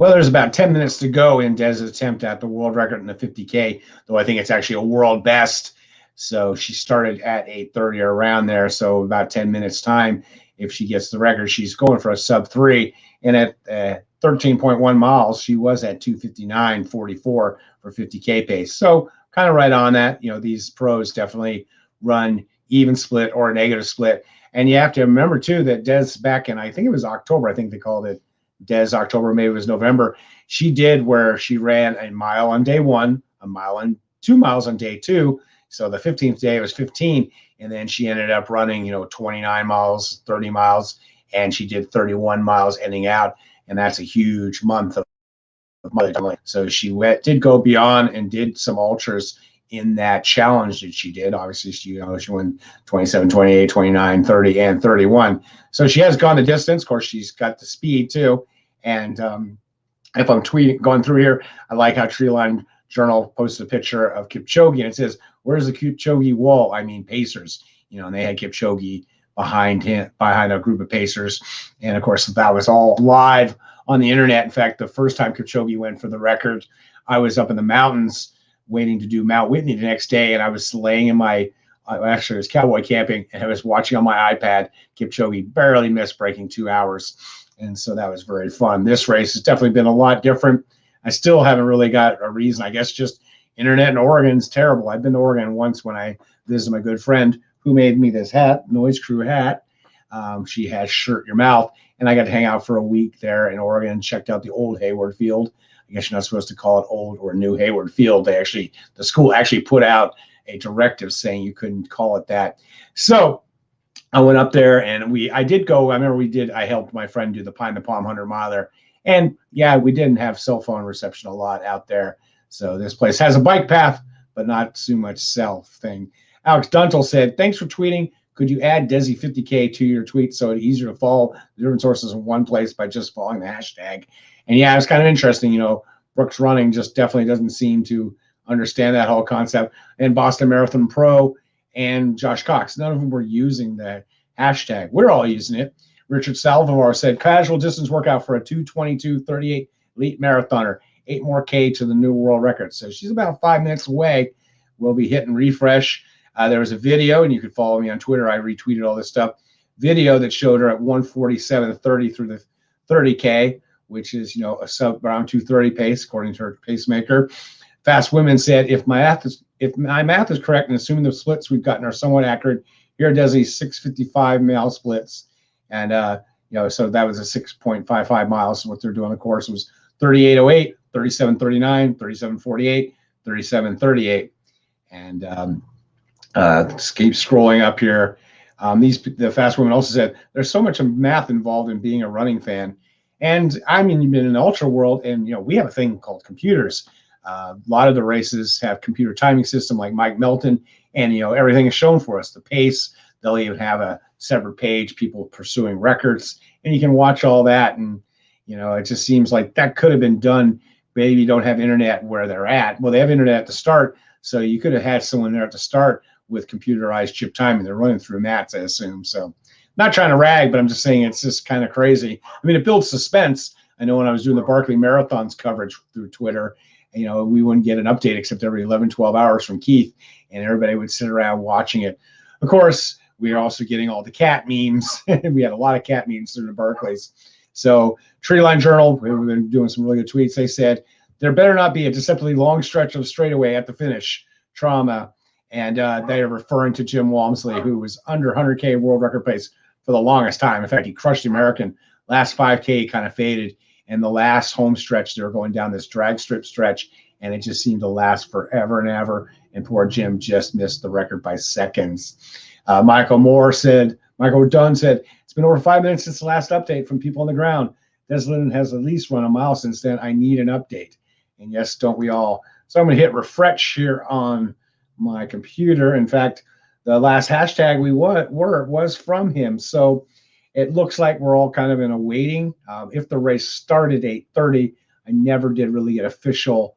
Well, there's about 10 minutes to go in Des' attempt at the world record in the 50K, though I think it's actually a world best. So she started at 8:30 or around there. So about 10 minutes time. If she gets the record, she's going for a sub 3. And at 13.1 miles, she was at 2:59.44 for 50K pace. So kind of right on that. These pros definitely run even split or a negative split. And you have to remember, too, that Des back in, I think it was October, I think they called it Des October, maybe it was November. She did where she ran a mile on day 1, a mile and 2 miles on day 2. So the 15th day was 15, and then she ended up running, 29 miles, 30 miles, and she did 31 miles ending out, and that's a huge month of money. So she did go beyond and did some ultras in that challenge that she did. Obviously, she went 27, 28, 29, 30, and 31. So she has gone the distance. Of course, she's got the speed too. And if I'm going through here, I like how Treeline Journal posted a picture of Kipchoge, and it says, "Where's the Kipchoge wall?" I mean, Pacers. And they had Kipchoge behind a group of Pacers. And of course, that was all live on the internet. In fact, the first time Kipchoge went for the record, I was up in the mountains waiting to do Mount Whitney the next day, and I was laying in actually it was cowboy camping, and I was watching on my iPad. Kipchoge barely missed breaking 2 hours, and so that was very fun. This race has definitely been a lot different. I still haven't really got a reason. I guess just internet in Oregon is terrible. I've been to Oregon once when I visited my good friend who made me this hat, Noise Crew hat. She has Shirt Your Mouth, and I got to hang out for a week there in Oregon and checked out the old Hayward Field. I guess you're not supposed to call it old or new Hayward Field. The school actually put out a directive saying you couldn't call it that. So I went up there, and I remember I helped my friend do the Pine to Palm 100 miler. And yeah, we didn't have cell phone reception a lot out there. So this place has a bike path, but not too much cell thing. Alex Duntle said, "Thanks for tweeting. Could you add Desi 50K to your tweet so it's easier to follow the different sources in one place by just following the hashtag?" And yeah, it's kind of interesting. Brooks Running just definitely doesn't seem to understand that whole concept. And Boston Marathon Pro and Josh Cox, none of them were using the hashtag. We're all using it. Richard Salvador said, "Casual distance workout for a 2:22:38 elite marathoner, 8 more K to the new world record." So she's about 5 minutes away. We'll be hitting refresh. There was a video, and you could follow me on Twitter. I retweeted all this stuff. Video that showed her at 1:47:30 through the 30K, which is, a sub around 2:30 pace, according to her pacemaker. Fast Women said, if my math is correct, and assuming the splits we've gotten are somewhat accurate, here does these 6:55 mile splits. And, so that was a 6.55 miles. So what they're doing, of course, was 38:08, 37:39, 37:48, 37:38. And just keep scrolling up here. The Fast Women also said, there's so much math involved in being a running fan. And I mean, you've been in the ultra world, and we have a thing called computers. A lot of the races have computer timing system like Mike Melton, and everything is shown for us. The pace, they'll even have a separate page, people pursuing records, and you can watch all that. And it just seems like that could have been done. Maybe you don't have internet where they're at. Well, they have internet at the start, so you could have had someone there at the start with computerized chip timing. They're running through mats, I assume. So not trying to rag, but I'm just saying it's just kind of crazy. I mean, it builds suspense. I know when I was doing the Barkley Marathons coverage through Twitter, we wouldn't get an update except every 11, 12 hours from Keith, and everybody would sit around watching it. Of course, we are also getting all the cat memes. We had a lot of cat memes through the Barclays. So Treeline Journal, we've been doing some really good tweets. They said, there better not be a deceptively long stretch of straightaway at the finish. Trauma. And they are referring to Jim Walmsley, who was under 100K world record pace for the longest time. In fact, he crushed the American. Last 5K kind of faded. And the last home stretch, they were going down this drag strip stretch, and it just seemed to last forever and ever. And poor Jim just missed the record by seconds. Michael Dunn said, it's been over 5 minutes since the last update from people on the ground. Des Linden has at least run a mile since then. I need an update. And yes, don't we all? So I'm going to hit refresh here on my computer. In fact, the last hashtag we was from him. So it looks like we're all kind of in a waiting. If the race started 8:30, I never did really get officially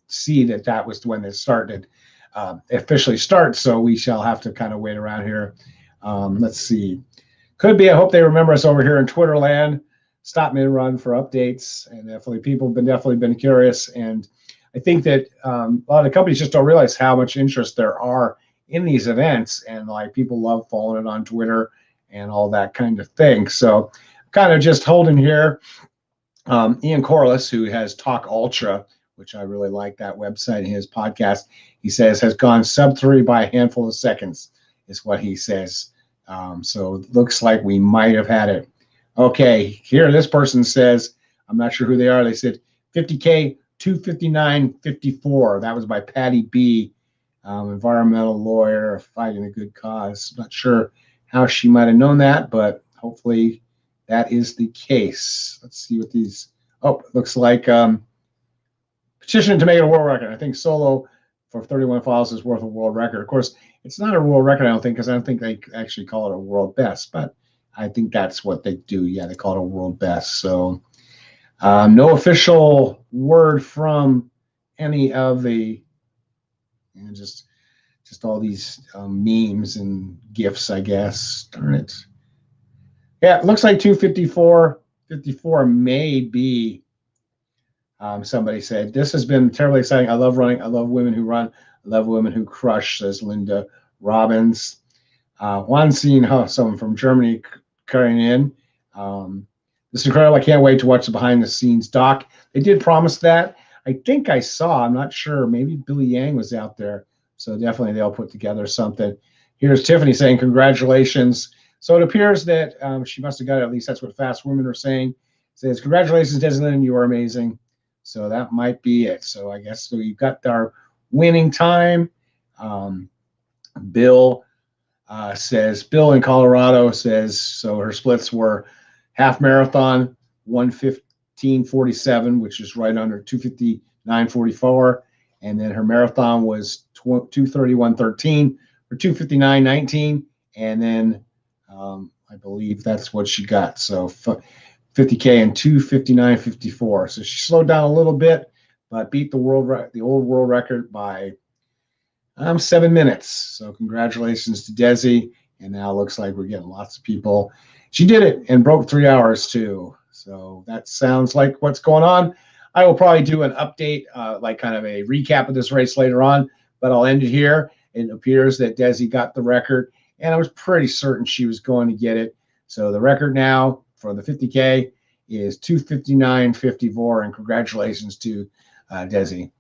see that was when it started. Officially start, so we shall have to kind of wait around here. Let's see. Could be. I hope they remember us over here in Twitter land. stop me and run for updates. And definitely people have definitely been curious. And I think that a lot of companies just don't realize how much interest there are in these events, and like people love following it on Twitter and all that kind of thing. So kind of just holding here. Ian Corliss, who has Talk Ultra, which I really like that website and his podcast, he says has gone sub 3 by a handful of seconds, is what he says. So it looks like we might have had it. Okay, here this person says, I'm not sure who they are. They said 50K 259.54. That was by Patty B, environmental lawyer fighting a good cause. Not sure how she might have known that, but hopefully that is the case. Let's see what these. Oh, it looks like petition to make it a world record. I think solo for 31 files is worth a world record. Of course, it's not a world record, I don't think, because I don't think they actually call it a world best, but I think that's what they do. Yeah, they call it a world best. So no official word from any of the, just all these memes and GIFs, I guess. Darn it. Yeah, it looks like 254.54 may be. Somebody said, this has been terribly exciting. I love running. I love women who run. I love women who crush, says Linda Robbins. Juan Seen, someone from Germany carrying in. This is incredible. I can't wait to watch the behind the scenes doc. They did promise that. I think I saw, I'm not sure, maybe Billy Yang was out there. So definitely they'll put together something. Here's Tiffany saying, congratulations. So it appears that she must have got it. At least that's what Fast Women are saying. It says, congratulations, Des Linden, you are amazing. So that might be it. So I guess so we've got our winning time. Bill says, Bill in Colorado says, so her splits were half marathon, 1:15:47, which is right under 2:59:44. And then her marathon was 2:31:13 or 2:59:19. And then I believe that's what she got. So 50K and 2:59:54. So she slowed down a little bit, but beat the old world record by 7 minutes. So congratulations to Desi. And now it looks like we're getting lots of people. She did it and broke 3 hours too. So that sounds like what's going on. I will probably do an update, like kind of a recap of this race later on, but I'll end it here. It appears that Desi got the record, and I was pretty certain she was going to get it. So the record now for the 50K is 2:59:54, and congratulations to Desi.